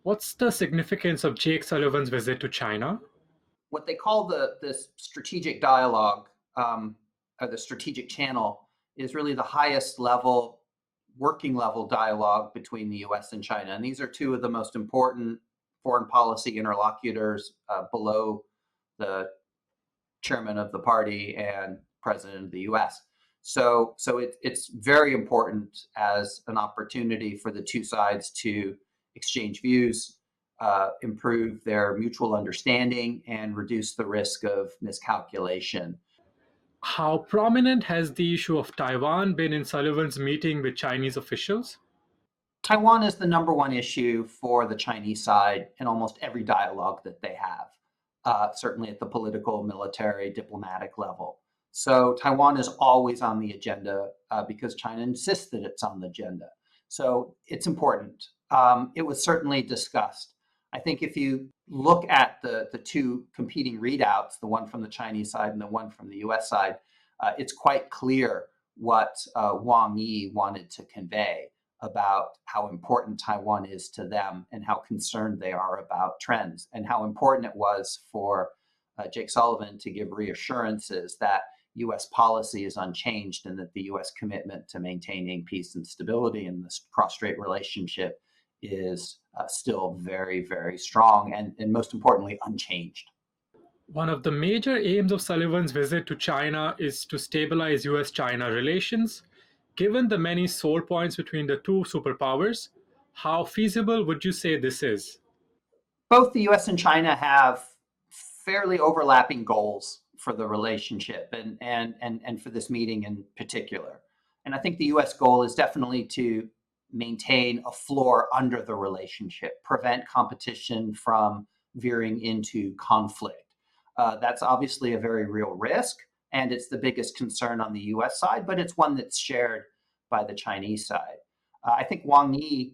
What's the significance of Jake Sullivan's visit to China? What they call the strategic dialogue, or the strategic channel, is really the highest level, working level dialogue between the U.S. and China. And these are two of the most important foreign policy interlocutors below the chairman of the party and president of the U.S. So it's very important as an opportunity for the two sides to exchange views, improve their mutual understanding, and reduce the risk of miscalculation. How prominent has the issue of Taiwan been in Sullivan's meeting with Chinese officials? Taiwan is the number one issue for the Chinese side in almost every dialogue that they have, certainly at the political, military, diplomatic level. So Taiwan is always on the agenda because China insists that it's on the agenda. So it's important. It was certainly discussed. I think if you look at the two competing readouts, the one from the Chinese side and the one from the US side, it's quite clear what Wang Yi wanted to convey about how important Taiwan is to them and how concerned they are about trends, and how important it was for Jake Sullivan to give reassurances that U.S. policy is unchanged and that the U.S. commitment to maintaining peace and stability in this cross-strait relationship is still very, very strong and most importantly, unchanged. One of the major aims of Sullivan's visit to China is to stabilize U.S. China relations. Given the many sore points between the two superpowers, how feasible would you say this is? Both the U.S. and China have fairly overlapping goals for the relationship and for this meeting in particular. And I think the U.S. goal is definitely to maintain a floor under the relationship, prevent competition from veering into conflict. That's obviously a very real risk, and it's the biggest concern on the U.S. side, but it's one that's shared by the Chinese side. I think Wang Yi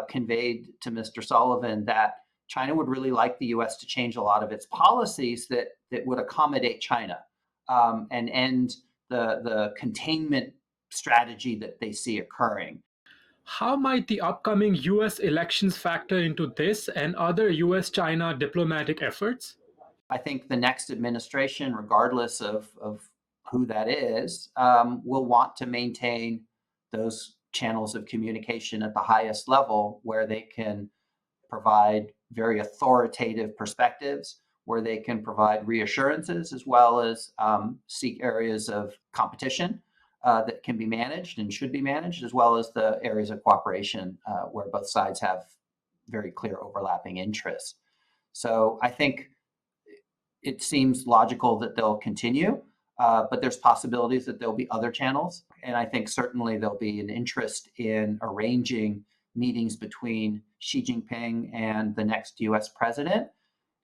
conveyed to Mr. Sullivan that China would really like the U.S. to change a lot of its policies that would accommodate China and end the containment strategy that they see occurring. How might the upcoming US elections factor into this and other US China diplomatic efforts? I think the next administration, regardless of who that is, will want to maintain those channels of communication at the highest level where they can provide very authoritative perspectives, where they can provide reassurances, as well as seek areas of competition that can be managed and should be managed, as well as the areas of cooperation where both sides have very clear overlapping interests. So I think it seems logical that they'll continue, but there's possibilities that there'll be other channels. And I think certainly there'll be an interest in arranging meetings between Xi Jinping and the next US president.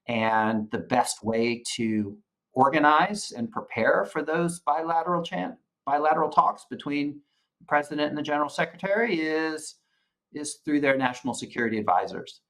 And the best way to organize and prepare for those bilateral talks between the president and the general secretary is through their national security advisors.